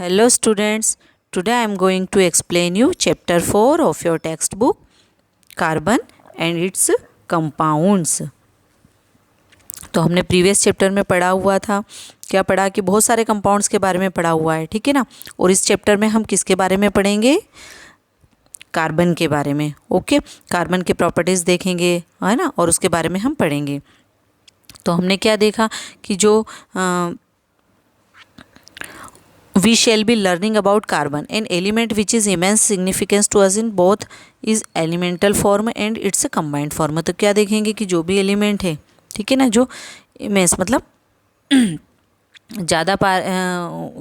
Hello students, today I am going to explain you chapter 4 of your textbook Carbon and its compounds। तो हमने previous chapter में पढ़ा हुआ था, क्या पढ़ा कि बहुत सारे कंपाउंड्स के बारे में पढ़ा हुआ है, ठीक है ना। और इस चैप्टर में हम किसके बारे में पढ़ेंगे? कार्बन के बारे में। ओके, कार्बन के प्रॉपर्टीज़ देखेंगे, है ना, और उसके बारे में हम पढ़ेंगे। तो हमने क्या देखा कि जो we shall be learning about carbon, an element which is immense significance to us in both is elemental form and its combined form। तो क्या देखेंगे कि जो भी एलिमेंट है, ठीक है ना, जो इमेंस मतलब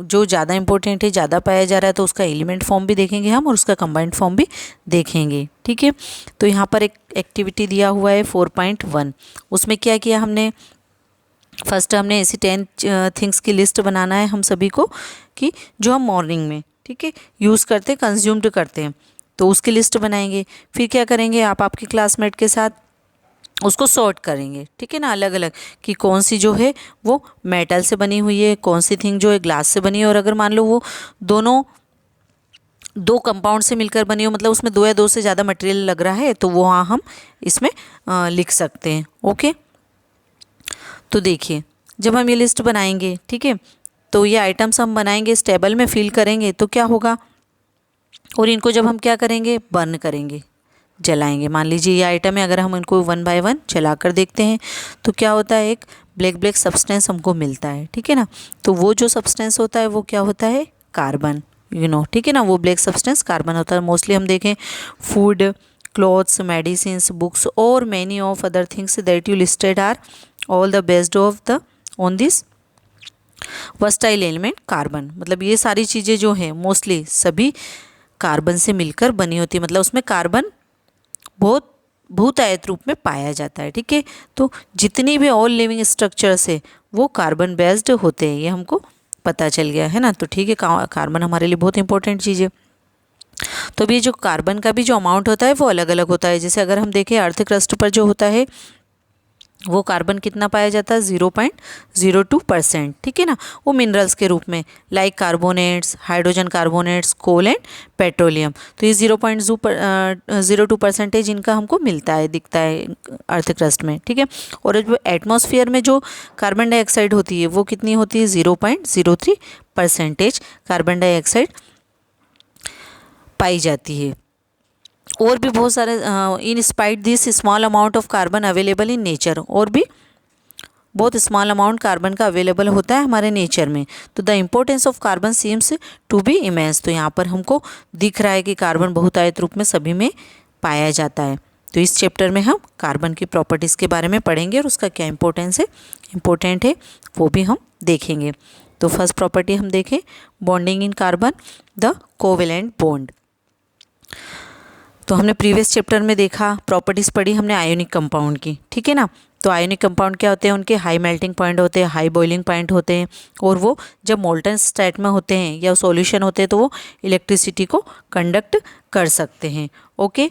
जो ज़्यादा इंपॉर्टेंट है, ज़्यादा पाया जा रहा है, तो उसका एलिमेंट फॉर्म भी देखेंगे हम और उसका कंबाइंड फॉर्म भी देखेंगे, ठीक है। तो यहाँ पर एक एक्टिविटी दिया हुआ है 4.1। उसमें क्या किया हमने? फर्स्ट हमने ऐसी 10 थिंग्स की लिस्ट बनाना है हम सभी को कि जो हम मॉर्निंग में, ठीक है, यूज़ करते हैं, कंज्यूम्ड करते हैं, तो उसकी लिस्ट बनाएंगे। फिर क्या करेंगे, आप आपके क्लासमेट के साथ उसको सॉर्ट करेंगे, ठीक है ना, अलग अलग, कि कौन सी जो है वो मेटल से बनी हुई है, कौन सी थिंग जो है ग्लास से बनी है। और अगर मान लो वो दोनों दो कंपाउंड से मिलकर बनी हो, मतलब उसमें दो या दो से ज़्यादा मटेरियल लग रहा है, तो वो हाँ हम इसमें लिख सकते हैं। ओके, तो देखिए, जब हम ये लिस्ट बनाएंगे, ठीक है, तो ये आइटम्स हम बनाएंगे, इस टेबल में फिल करेंगे, तो क्या होगा, और इनको जब हम क्या करेंगे, बर्न करेंगे, जलाएंगे। मान लीजिए ये आइटम है, अगर हम इनको 1 बाय 1 जलाकर देखते हैं तो क्या होता है, एक ब्लैक ब्लैक सब्सटेंस हमको मिलता है, ठीक है ना। तो वो जो सब्सटेंस होता है वो क्या होता है, कार्बन, ठीक है ना, वो ब्लैक सब्सटेंस कार्बन होता है। मोस्टली हम देखें फूड, क्लॉथ्स, मेडिसिन्स, बुक्स और many of other things that you listed are all the based of the on this versatile element carbon. मतलब ये सारी चीज़ें जो हैं मोस्टली सभी कार्बन से मिलकर बनी होती है, मतलब उसमें कार्बन बहुत बहुतायत रूप में पाया जाता है, ठीक है। तो जितनी भी ऑल लिविंग स्ट्रक्चर्स है वो कार्बन बेस्ड होते हैं, ये हमको पता चल गया है ना। तो ठीक है, कार्बन हमारे लिए बहुत इंपॉर्टेंट चीज़ है। तो अभी जो कार्बन का भी जो अमाउंट होता है वो अलग अलग होता है। जैसे अगर हम देखें अर्थ क्रस्ट पर जो होता है वो कार्बन कितना पाया जाता है, 0.02%, ठीक है ना। वो मिनरल्स के रूप में, like carbonates, hydrogen carbonates, coal and petroleum. तो ये 0.02% इनका हमको मिलता है, दिखता है अर्थ क्रस्ट में, ठीक है। और जो एटमॉस्फेयर में जो कार्बन डाइऑक्साइड होती है वो कितनी होती है, 0.03% कार्बन डाइऑक्साइड पाई जाती है। और भी बहुत सारे in spite this small amount of carbon available in nature, और भी बहुत स्मॉल अमाउंट कार्बन का अवेलेबल होता है हमारे नेचर में। तो the importance of carbon seems to be immense. तो यहाँ पर हमको दिख रहा है कि कार्बन बहुतायत रूप में सभी में पाया जाता है। तो इस चैप्टर में हम कार्बन की प्रॉपर्टीज़ के बारे में पढ़ेंगे और उसका क्या इम्पोर्टेंट है वो भी हम देखेंगे। तो फर्स्ट प्रॉपर्टी हम देखें, bonding in carbon, the covalent bond. तो हमने प्रीवियस चैप्टर में देखा, प्रॉपर्टीज़ पढ़ी हमने आयोनिक कंपाउंड की, ठीक है ना। तो आयोनिक कंपाउंड क्या होते हैं, उनके हाई मेल्टिंग पॉइंट होते हैं, हाई बॉइलिंग पॉइंट होते हैं, और वो जब मोल्टन स्टेट में होते हैं या सॉल्यूशन होते हैं तो वो इलेक्ट्रिसिटी को कंडक्ट कर सकते हैं। ओके,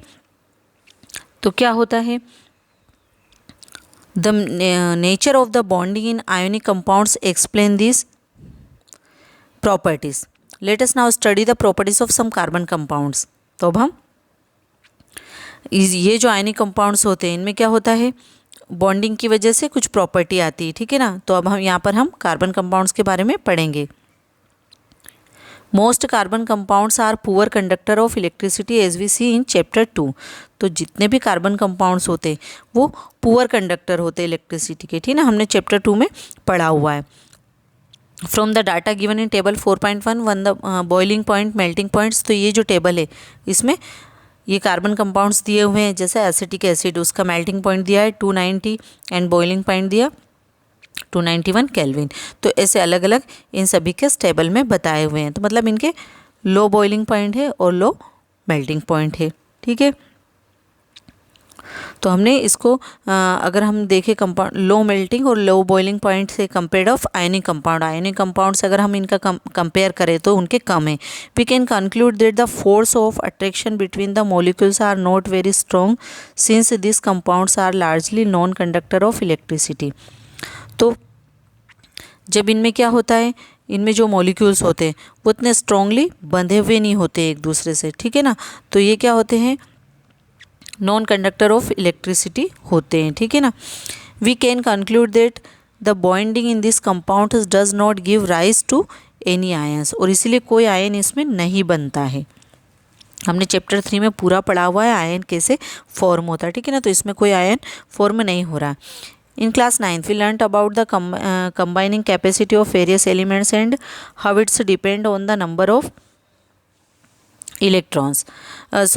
तो क्या होता है, the nature of the bonding in ionic compounds explain this properties. Let us now study the properties of some carbon compounds. तो अब हम ये जो आयनिक कंपाउंड्स होते हैं इनमें क्या होता है, बॉन्डिंग की वजह से कुछ प्रॉपर्टी आती है, ठीक है ना। तो अब हम यहाँ पर हम कार्बन कंपाउंड्स के बारे में पढ़ेंगे। Most carbon compounds are poor conductor of electricity as we see in chapter 2। तो जितने भी कार्बन कंपाउंड्स होते हैं वो पुअर कंडक्टर होते हैं इलेक्ट्रिसिटी के, ठीक है ना, हमने चैप्टर 2 में पढ़ा हुआ है। From the data given in table 4.1 the boiling point, melting points. तो ये जो टेबल है इसमें ये कार्बन कंपाउंड्स दिए हुए हैं, जैसे एसिटिक एसिड, उसका मेल्टिंग पॉइंट दिया है 290 एंड बॉइलिंग पॉइंट दिया 291 केल्विन। तो ऐसे अलग अलग इन सभी के टेबल में बताए हुए हैं। तो मतलब इनके लो बॉइलिंग पॉइंट है और लो मेल्टिंग पॉइंट है, ठीक है। तो हमने इसको अगर हम देखें कंपाउंड लो मेल्टिंग और लो बॉइलिंग पॉइंट से कंपेयर्ड ऑफ आयनिक कंपाउंड्स अगर हम इनका कंपेयर करें तो उनके कम है। We can conclude that the force of attraction between the molecules are not very strong since this compounds are largely non conductor of electricity. तो जब इनमें क्या होता है, इनमें जो मॉलिक्यूल्स होते हैं वो इतने स्ट्रांगली बंधे हुए नहीं होते एक दूसरे से, ठीक है ना। तो ये क्या होते हैं, नॉन कंडक्टर ऑफ इलेक्ट्रिसिटी होते हैं, ठीक है ना। We can conclude that the bonding in this compound does not give rise to any ions, और इसीलिए कोई आयन इसमें नहीं बनता है। हमने चैप्टर 3 में पूरा पढ़ा हुआ है आयन कैसे फॉर्म होता है, ठीक है ना। तो इसमें कोई आयन फॉर्म नहीं हो रहा। In class 9th we learn about the combining capacity of various elements and how its depend on the number of electrons,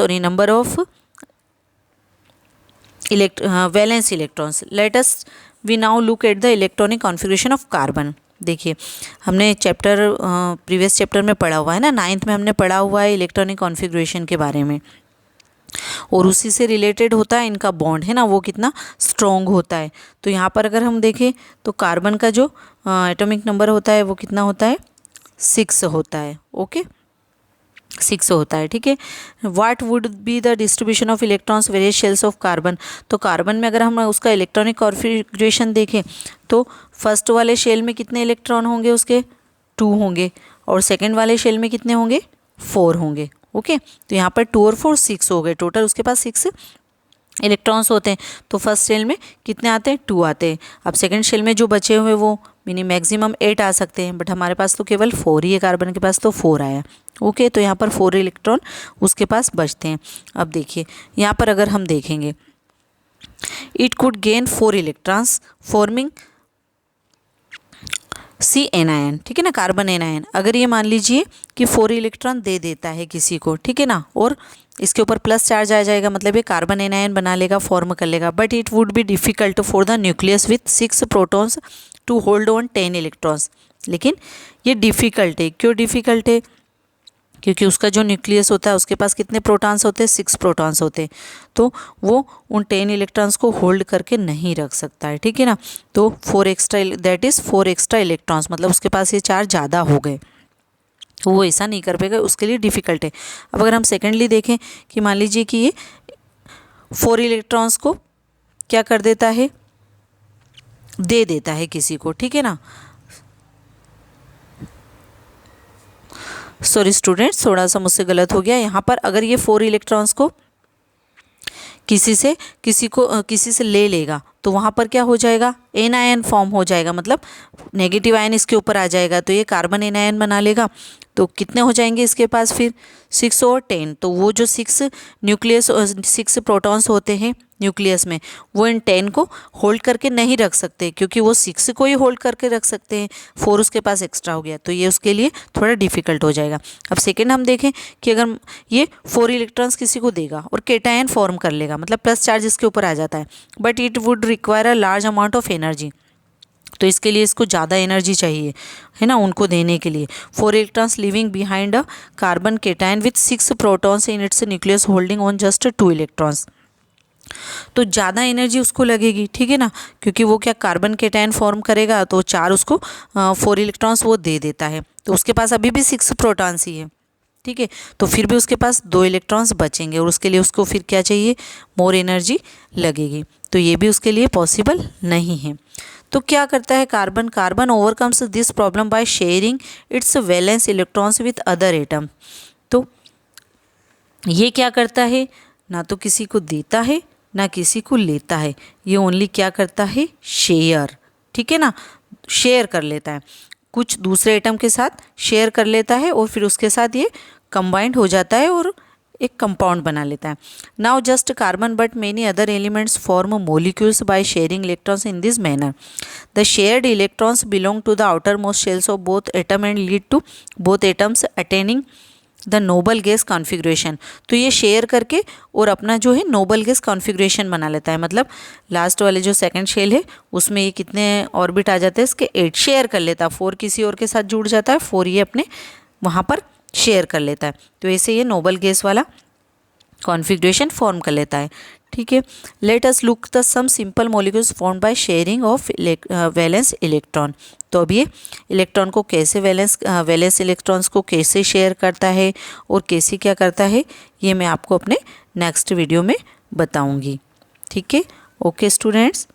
number of valence electrons. Let us we now look at the electronic configuration of carbon. देखिए हमने chapter previous chapter में पढ़ा हुआ है ना, 9th में हमने पढ़ा हुआ है इलेक्ट्रॉनिक कॉन्फ़िगरेशन के बारे में, और उसी से रिलेटेड होता है इनका बॉन्ड, है ना, वो कितना स्ट्रॉन्ग होता है। तो यहाँ पर अगर हम देखें तो कार्बन का जो एटॉमिक नंबर होता है वो कितना होता है, 6 होता है। ओके, 6 होता है, ठीक है। What would be the distribution of electrons various shells of carbon. तो कार्बन में अगर हम उसका इलेक्ट्रॉनिक कॉन्फ़िगरेशन देखें तो फर्स्ट वाले शेल में कितने इलेक्ट्रॉन होंगे, उसके 2 होंगे, और सेकंड वाले शेल में कितने होंगे, 4 होंगे। ओके, तो यहाँ पर 2 और 4 6 हो गए, टोटल उसके पास 6 इलेक्ट्रॉन्स होते हैं। तो फर्स्ट शेल में कितने आते हैं, 2 आते हैं। अब सेकंड शेल में जो बचे हुए वो मैक्सिमम 8 आ सकते हैं, बट हमारे पास तो केवल 4 ही है, कार्बन के पास तो 4 आया। ओके, तो यहाँ पर 4 इलेक्ट्रॉन उसके पास बचते हैं। अब देखिए यहाँ पर अगर हम देखेंगे, it could gain 4 electrons forming CN, ठीक है ना, कार्बन एनायन। अगर ये मान लीजिए कि 4 इलेक्ट्रॉन दे देता है किसी को, ठीक है ना, और इसके ऊपर प्लस चार्ज आ जाएगा, मतलब ये कार्बन एनायन बना लेगा, फॉर्म कर लेगा। But it would be difficult for the nucleus with 6 protons to hold on 10 electrons. लेकिन ये डिफ़िकल्ट है, क्यों डिफ़िकल्ट है, क्योंकि उसका जो न्यूक्लियस होता है उसके पास कितने प्रोटॉन्स होते हैं, 6 प्रोटॉन्स होते हैं। तो वो उन 10 इलेक्ट्रॉन्स को होल्ड करके नहीं रख सकता है, ठीक है ना। तो 4 extra, that is 4 extra electrons, मतलब उसके पास ये 4 ज़्यादा हो गए, वो ऐसा नहीं कर पाएगा, उसके लिए डिफ़िकल्ट है। अब अगर हम सेकेंडली देखें कि मान लीजिए कि ये 4 इलेक्ट्रॉन्स को क्या कर देता है, दे देता है किसी को, ठीक है ना। सॉरी स्टूडेंट्स, थोड़ा सा मुझसे गलत हो गया यहाँ पर। अगर ये 4 इलेक्ट्रॉन्स को किसी से ले लेगा तो वहाँ पर क्या हो जाएगा, एनायन फॉर्म हो जाएगा, मतलब नेगेटिव आयन इसके ऊपर आ जाएगा, तो ये कार्बन एनायन बना लेगा। तो कितने हो जाएंगे इसके पास फिर, 6 और 10। तो वो जो 6 न्यूक्लियस 6 प्रोटॉन्स होते हैं न्यूक्लियस में, वो इन 10 को होल्ड करके नहीं रख सकते, क्योंकि वो 6 को ही होल्ड करके रख सकते हैं, 4 उसके पास एक्स्ट्रा हो गया, तो ये उसके लिए थोड़ा डिफिकल्ट हो जाएगा। अब सेकेंड हम देखें कि अगर ये 4 इलेक्ट्रॉन्स किसी को देगा और केटायन फॉर्म कर लेगा, मतलब प्लस चार्ज इसके ऊपर आ जाता है, but it would require a large amount of energy. तो इसके लिए इसको ज़्यादा एनर्जी चाहिए, है ना, उनको देने के लिए। 4 electrons living behind a carbon cation with 6 protons in its nucleus holding on just 2 electrons. तो ज़्यादा एनर्जी उसको लगेगी, ठीक है ना, क्योंकि वो क्या कार्बन केटायन फॉर्म करेगा, तो 4 उसको 4 इलेक्ट्रॉन्स वो दे देता है, तो उसके पास अभी भी 6 प्रोटॉन्स ही है, ठीक है। तो फिर भी उसके पास 2 इलेक्ट्रॉन्स बचेंगे, और उसके लिए उसको फिर क्या चाहिए, मोर एनर्जी लगेगी। तो ये भी उसके लिए पॉसिबल नहीं है। तो क्या करता है carbon overcomes this problem by sharing it's valence electrons with other atom. तो ये क्या करता है, ना तो किसी को देता है ना किसी को लेता है, ये ओनली क्या करता है, शेयर, ठीक है ना, शेयर कर लेता है, कुछ दूसरे एटम के साथ शेयर कर लेता है, और फिर उसके साथ ये कंबाइंड हो जाता है और एक कंपाउंड बना लेता है। Now just carbon but many other elements form molecules by sharing electrons in this manner. The shared electrons belong to the outermost shells of both atom and lead to both atoms attaining the noble gas configuration. तो ये share करके और अपना जो है Nobel gas configuration बना लेता है, मतलब लास्ट वाले जो सेकंड शेल है उसमें ये कितने ऑर्बिट आ जाते हैं, इसके 8 शेयर कर लेता है, 4 किसी और के साथ जुड़ जाता है, 4 ये अपने वहाँ पर शेयर कर लेता है। तो ऐसे ये नोबल गैस वाला कॉन्फ़िगरेशन फॉर्म कर लेता है, ठीक है। Let us look the some simple molecules form by sharing of valence electron. तो अब ये इलेक्ट्रॉन को कैसे वैलेंस इलेक्ट्रॉन्स को कैसे शेयर करता है और कैसे क्या करता है, ये मैं आपको अपने नेक्स्ट वीडियो में बताऊंगी, ठीक है। Okay students.